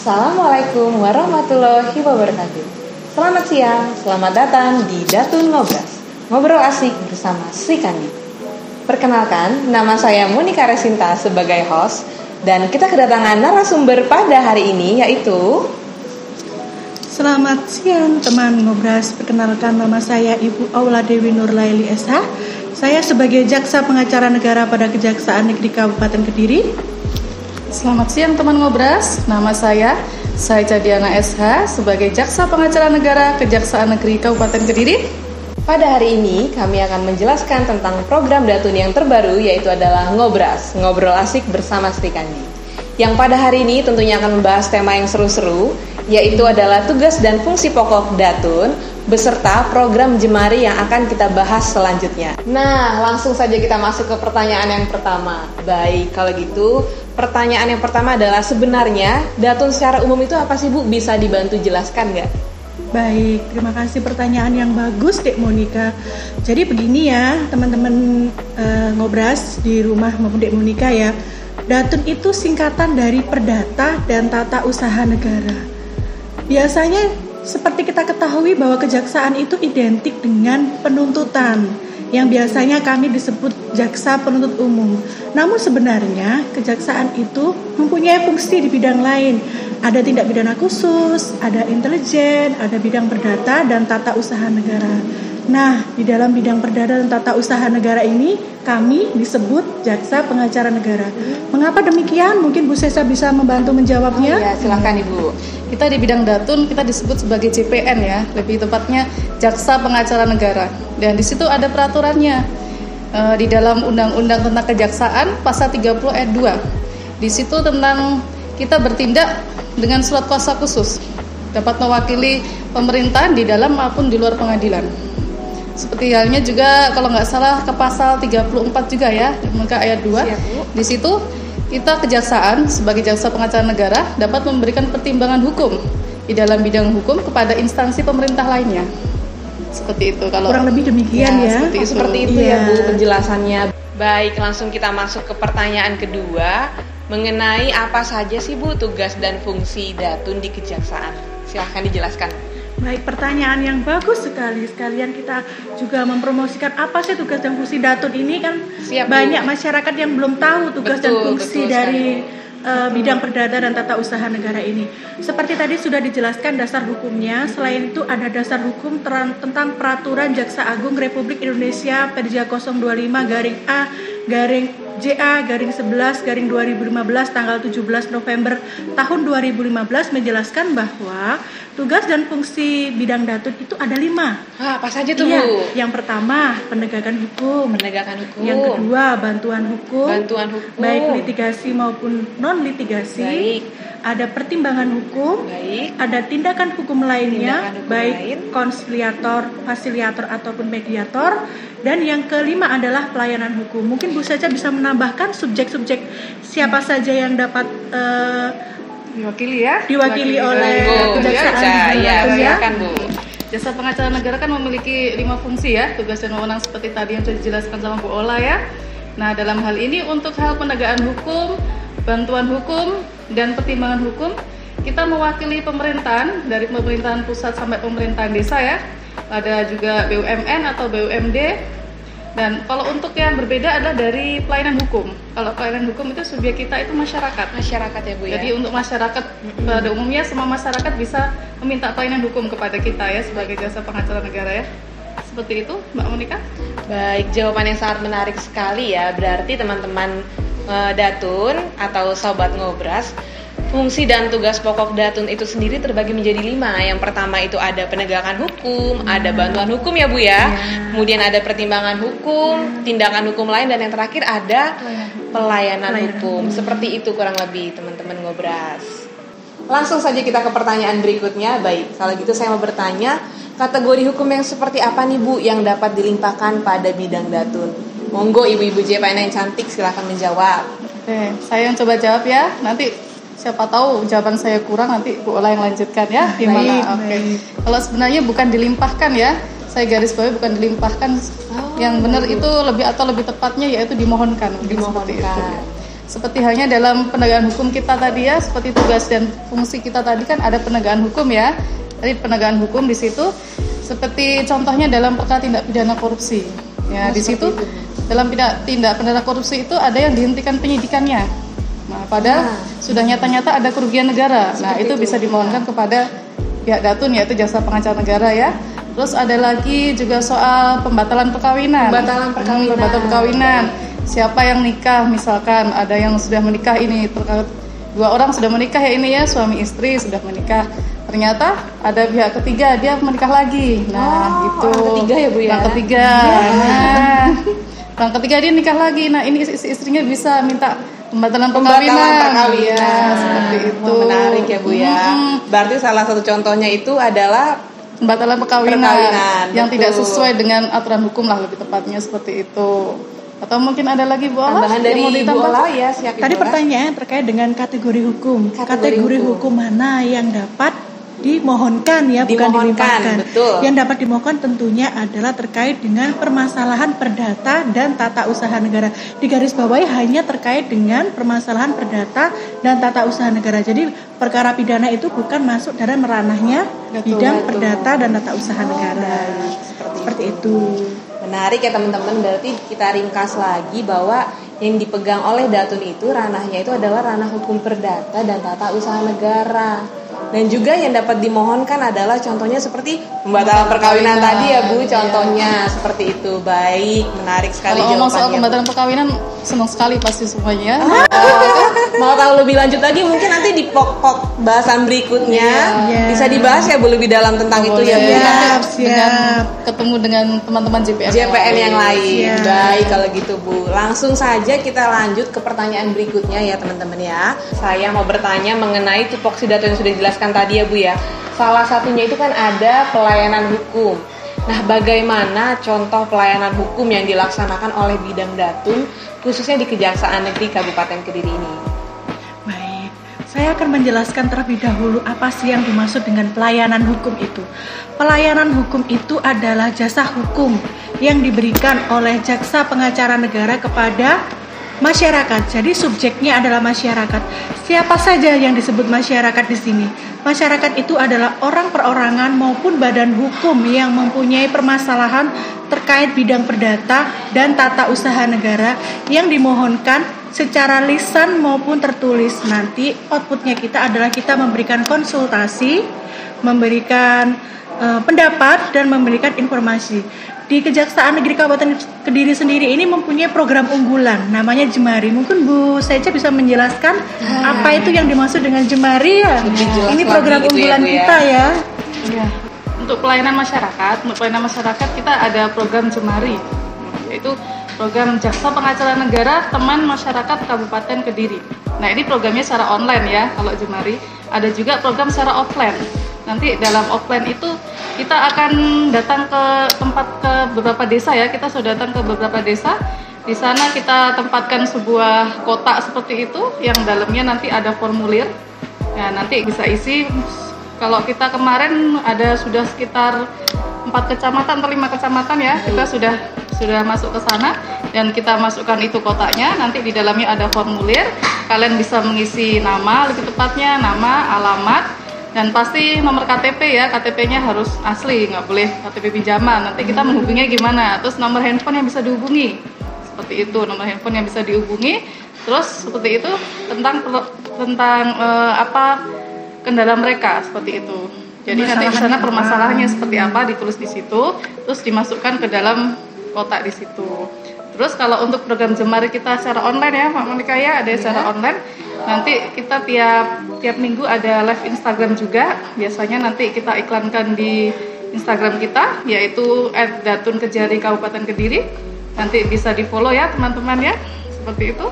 Assalamualaikum warahmatullahi wabarakatuh. Selamat siang, selamat datang di Datun Ngobras, ngobrol asik bersama Sri Kandi. Perkenalkan, nama saya Monika Resinta sebagai host, dan kita kedatangan narasumber pada hari ini yaitu... Selamat siang teman Ngobras, perkenalkan nama saya Ibu Aula Dewi Nurlaili SH. Saya sebagai Jaksa Pengacara Negara pada Kejaksaan Negeri Kabupaten Kediri. Selamat siang teman Ngobras, nama saya Cadiana SH sebagai Jaksa Pengacara Negara Kejaksaan Negeri Kabupaten Kediri. Pada hari ini kami akan menjelaskan tentang program Datun yang terbaru, yaitu adalah Ngobras, ngobrol asik bersama Sri Kandi. Yang pada hari ini tentunya akan membahas tema yang seru-seru, yaitu adalah tugas dan fungsi pokok Datun beserta program Jemari yang akan kita bahas selanjutnya. Nah, langsung saja kita masuk ke pertanyaan yang pertama. Baik, kalau gitu pertanyaan yang pertama adalah sebenarnya Datun secara umum itu apa sih Bu? Bisa dibantu jelaskan nggak? Baik, terima kasih pertanyaan yang bagus Dek Monika. Jadi begini ya teman-teman Ngobras di rumah maupun Dek Monika ya. Datun itu singkatan dari Perdata dan Tata Usaha Negara. Biasanya seperti kita ketahui bahwa kejaksaan itu identik dengan penuntutan, yang biasanya kami disebut jaksa penuntut umum. Namun sebenarnya kejaksaan itu mempunyai fungsi di bidang lain. Ada tindak pidana khusus, ada intelijen, ada bidang perdata dan tata usaha negara. Nah, di dalam bidang perdata dan tata usaha negara ini kami disebut Jaksa Pengacara Negara. Mengapa demikian? Mungkin Bu Sesa bisa membantu menjawabnya. Ya, silakan Ibu. Kita di bidang Datun kita disebut sebagai JPN ya, lebih tepatnya Jaksa Pengacara Negara. Dan di situ ada peraturannya di dalam Undang-Undang tentang Kejaksaan pasal 30 ayat 2. Di situ tentang kita bertindak dengan surat kuasa khusus, dapat mewakili pemerintah di dalam maupun di luar pengadilan. Seperti halnya juga kalau nggak salah ke pasal 34 juga ya, maka ayat 2. Siap, di situ kita kejaksaan sebagai jaksa pengacara negara dapat memberikan pertimbangan hukum di dalam bidang hukum kepada instansi pemerintah lainnya. Seperti itu kalau kurang lebih demikian ya. Seperti itu ya Bu penjelasannya. Baik, langsung kita masuk ke pertanyaan kedua mengenai apa saja sih Bu tugas dan fungsi Datun di kejaksaan. Silahkan dijelaskan. Baik, pertanyaan yang bagus sekali. Sekalian kita juga mempromosikan apa sih tugas dan fungsi Datun ini kan. Siap, banyak masyarakat yang belum tahu tugas dan fungsi dari bidang perdata dan tata usaha negara ini. Seperti tadi sudah dijelaskan dasar hukumnya. Selain itu ada dasar hukum tentang Peraturan Jaksa Agung Republik Indonesia Perja 025-A/JA/11/2015 tanggal 17 November tahun 2015 menjelaskan bahwa tugas dan fungsi bidang Datun itu ada 5. Apa saja tuh Bu? Yang pertama penegakan hukum. Yang kedua bantuan hukum. Baik litigasi maupun non litigasi. Baik. Ada pertimbangan hukum. Baik. Ada tindakan hukum lainnya, baik konsiliator, fasiliator ataupun mediator. Dan yang kelima adalah pelayanan hukum. Mungkin Bu Saja bisa menambahkan subjek-subjek siapa saja yang dapat diwakili oleh kejaksaan. Ya, silakan Bu. Jasa Pengacara Negara kan memiliki 5 fungsi ya, tugas dan wewenang seperti tadi yang sudah dijelaskan sama Bu Ola ya. Nah, dalam hal ini untuk hal penegakan hukum, bantuan hukum, dan pertimbangan hukum, kita mewakili pemerintahan dari pemerintahan pusat sampai pemerintahan desa ya. Ada juga BUMN atau BUMD. Dan kalau untuk yang berbeda adalah dari pelayanan hukum. Kalau pelayanan hukum itu subjek kita itu masyarakat ya Bu ya. Jadi untuk masyarakat pada umumnya semua masyarakat bisa meminta pelayanan hukum kepada kita ya sebagai jasa pengacara negara ya. Seperti itu Mbak Monika. Baik, jawaban yang sangat menarik sekali ya. Berarti teman-teman Datun atau Sobat Ngobras, fungsi dan tugas pokok Datun itu sendiri terbagi menjadi 5. Yang pertama itu ada penegakan hukum, ada bantuan hukum ya Bu ya. Kemudian ada pertimbangan hukum, tindakan hukum lain, dan yang terakhir ada pelayanan hukum. Seperti itu kurang lebih teman-teman Ngobras. Langsung saja kita ke pertanyaan berikutnya. Baik, kalau gitu saya mau bertanya, kategori hukum yang seperti apa nih Bu yang dapat dilimpahkan pada bidang Datun? Monggo ibu-ibu JPN yang cantik silahkan menjawab. Oke, saya yang coba jawab ya. Nanti siapa tahu jawaban saya kurang, nanti Bu Ola yang lanjutkan ya. Gimana? Oke. Kalau sebenarnya bukan dilimpahkan ya. Saya garis bawahi bukan dilimpahkan. Yang benar itu lebih tepatnya yaitu dimohonkan. Dimohonkan. seperti halnya dalam penegakan hukum kita tadi ya, seperti tugas dan fungsi kita tadi kan ada penegakan hukum ya. Tadi penegakan hukum di situ seperti contohnya dalam perkara tindak pidana korupsi. Ya, di situ dalam tindak pidana korupsi itu ada yang dihentikan penyidikannya. Nah, padahal sudah nyata-nyata ada kerugian negara. Nah, itu bisa dimohonkan kepada pihak Datun, yaitu jasa pengacara negara ya. Terus ada lagi juga soal pembatalan perkawinan. Pembatalan perkawinan. Siapa yang nikah, misalkan ada yang sudah menikah ini, dua orang sudah menikah ya ini ya, suami istri sudah menikah. Ternyata ada pihak ketiga, dia menikah lagi. Nah, gitu. Orang ketiga ya Bu ya. Orang ketiga. Nah, orang ketiga dia nikah lagi. Nah, ini istrinya bisa minta pembatalan perkawinan. Ya, seperti itu. Menarik ya Bu ya. Berarti salah satu contohnya itu adalah pembatalan perkawinan yang betul. tidak sesuai dengan aturan hukum lah, lebih tepatnya seperti itu. Atau mungkin ada lagi Bu Ola? Tambahan dari Ibu Ola ya, siap. Tadi pertanyaan terkait dengan kategori hukum. Kategori hukum mana yang dapat dimohonkan ya, bukan dilimpahkan. Betul. Yang dapat dimohonkan tentunya adalah terkait dengan permasalahan perdata dan tata usaha negara. Di garis bawahi hanya terkait dengan permasalahan perdata dan tata usaha negara. Jadi perkara pidana itu bukan masuk dalam ranahnya bidang perdata dan tata usaha negara. Seperti itu. Menarik ya teman-teman, berarti kita ringkas lagi bahwa yang dipegang oleh Datun itu ranahnya itu adalah ranah hukum perdata dan tata usaha negara. Dan juga yang dapat dimohonkan adalah contohnya seperti pembatalan perkawinan tadi ya Bu, contohnya seperti itu. Baik, menarik sekali jawabannya. Kalau soal pembatalan perkawinan senang sekali pasti semuanya. Mau tahu lebih lanjut lagi mungkin nanti di pokok bahasan berikutnya bisa dibahas ya Bu lebih dalam tentang itu ya Bu. Siap. Ketemu dengan teman-teman JPN yang lain. Baik kalau gitu Bu. Langsung saja kita lanjut ke pertanyaan berikutnya ya teman-teman ya. Saya mau bertanya mengenai tupoksi data yang sudah dijelaskan tadi ya Bu ya. Salah satunya itu kan ada pelayanan hukum. Nah, bagaimana contoh pelayanan hukum yang dilaksanakan oleh bidang Datun khususnya di Kejaksaan Negeri Kabupaten Kediri ini? Baik, saya akan menjelaskan terlebih dahulu apa sih yang dimaksud dengan pelayanan hukum itu. Pelayanan hukum itu adalah jasa hukum yang diberikan oleh jaksa pengacara negara kepada masyarakat. Jadi subjeknya adalah masyarakat. Siapa saja yang disebut masyarakat di sini? Masyarakat itu adalah orang perorangan maupun badan hukum yang mempunyai permasalahan terkait bidang perdata dan tata usaha negara yang dimohonkan secara lisan maupun tertulis. Nanti outputnya kita adalah kita memberikan konsultasi, memberikan pendapat dan memberikan informasi. Di Kejaksaan Negeri Kabupaten Kediri sendiri ini mempunyai program unggulan namanya Jemari. Mungkin Bu Seca bisa menjelaskan apa itu yang dimaksud dengan Jemari ya. Ini program unggulan ya, kita ya. Ya. Untuk pelayanan masyarakat kita ada program Jemari, yaitu program Jaksa Pengacara Negara Teman Masyarakat Kabupaten Kediri. Nah, ini programnya secara online ya kalau Jemari. Ada juga program secara offline. Nanti dalam offline itu kita akan datang ke beberapa desa ya. Kita sudah datang ke beberapa desa. Di sana kita tempatkan sebuah kotak seperti itu yang dalamnya nanti ada formulir. Ya, nanti bisa isi. Kalau kita kemarin ada sudah sekitar 4 kecamatan atau 5 kecamatan ya. Kita sudah masuk ke sana dan kita masukkan itu kotaknya. Nanti di dalamnya ada formulir. Kalian bisa mengisi nama, lebih tepatnya nama, alamat, dan pasti nomor KTP ya. KTP-nya harus asli, nggak boleh KTP pinjaman. Nanti kita menghubunginya gimana? Terus nomor handphone yang bisa dihubungi, seperti itu, nomor handphone yang bisa dihubungi. Terus seperti itu tentang apa kendala mereka, seperti itu. Jadi nanti di sana permasalahannya seperti apa ditulis di situ, terus dimasukkan ke dalam kotak di situ. Terus kalau untuk program Jemari kita secara online ya, Pak Monika ya, ada secara online. Nanti kita tiap minggu ada live Instagram juga. Biasanya nanti kita iklankan di Instagram kita, yaitu @datunKejari Kabupaten Kediri. Nanti bisa di follow ya teman-teman ya, seperti itu.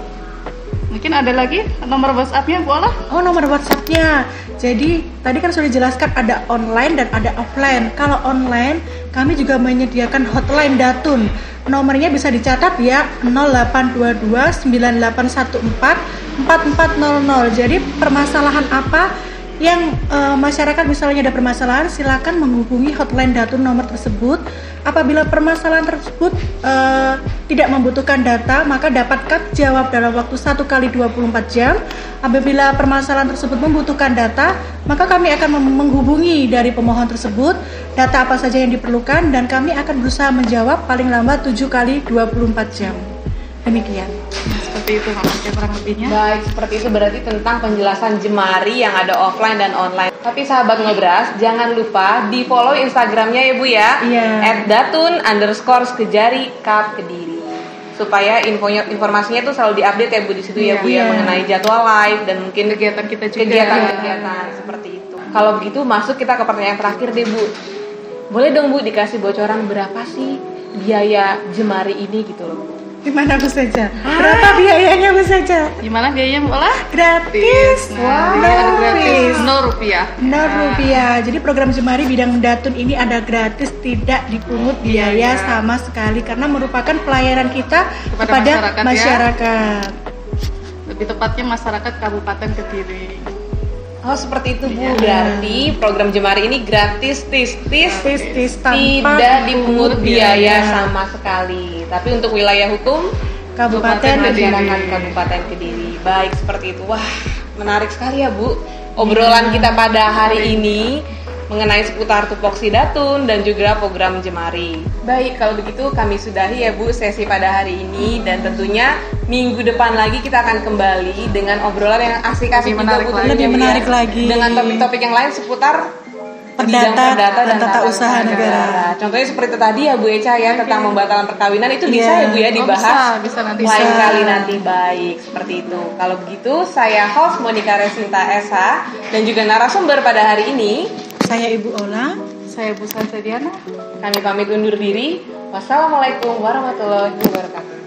Mungkin ada lagi nomor WhatsApp-nya Bu Ola? Oh, nomor WhatsApp-nya. Jadi tadi kan sudah dijelaskan ada online dan ada offline. Kalau online kami juga menyediakan hotline Datun. Nomornya bisa dicatat ya, 0822 9814 4400. Jadi permasalahan apa yang masyarakat misalnya ada permasalahan, silakan menghubungi hotline Datun nomor tersebut. Apabila permasalahan tersebut tidak membutuhkan data, maka dapatkan jawab dalam waktu 1 kali 24 jam. Apabila permasalahan tersebut membutuhkan data, maka kami akan menghubungi dari pemohon tersebut data apa saja yang diperlukan, dan kami akan berusaha menjawab paling lambat 7 kali 24 jam. Demikian. Seperti itu maksudnya kurang lebihnya. Baik, seperti itu berarti tentang penjelasan Jemari yang ada offline dan online. Tapi sahabat Ngobras, jangan lupa di follow Instagramnya ya Bu ya, Iya. @datun_Kediri, supaya informasinya tuh selalu diupdate ya Bu di situ ya Bu ya, Iya. mengenai jadwal live dan mungkin Kegiatan kita juga. kegiatan seperti itu. Kalau begitu masuk kita ke pertanyaan terakhir deh Bu. Boleh dong Bu dikasih bocoran berapa sih biaya Jemari ini gitu loh? Gimana Bu Saja? Berapa biayanya Bu Saja? Gimana biayanya Bu Ola? Gratis. Nah, Wow. ini ada gratis, Gratis. Rp0. 0 rupiah. Jadi program Jemari bidang Datun ini ada gratis, tidak dipungut biaya sama sekali karena merupakan pelayanan kita kepada masyarakat, masyarakat. Lebih tepatnya masyarakat Kabupaten Kediri. Oh seperti itu Bu, berarti program Jemari ini gratis, tis Tanpa tidak dipungut biaya biaya. sama sekali. Tapi untuk wilayah hukum Kabupaten Kediri. masyarakat Kabupaten Kediri. Baik seperti itu. Wah menarik sekali ya Bu obrolan kita pada hari ini mengenai seputar tupoksi Datun dan juga program Jemari. Baik, kalau begitu kami sudahi ya Bu sesi pada hari ini, dan tentunya minggu depan lagi kita akan kembali dengan obrolan yang asik-asik Lebih juga menarik Bu, lagi. Lebih tentunya, Bu, ya. menarik lagi. Dengan topik-topik yang lain seputar Perdata bidang dan tata usaha negara. Contohnya seperti itu tadi ya Bu Eca ya, tentang pembatalan perkawinan itu bisa Iya. ya Bu ya dibahas bisa nanti. lain Bisa. kali nanti. Baik, seperti itu. Kalau begitu saya host Monica Resinta Esa dan juga narasumber pada hari ini Saya Ibu Ola. Saya Bu Sansa Diana. kami pamit undur diri. Wassalamualaikum warahmatullahi wabarakatuh.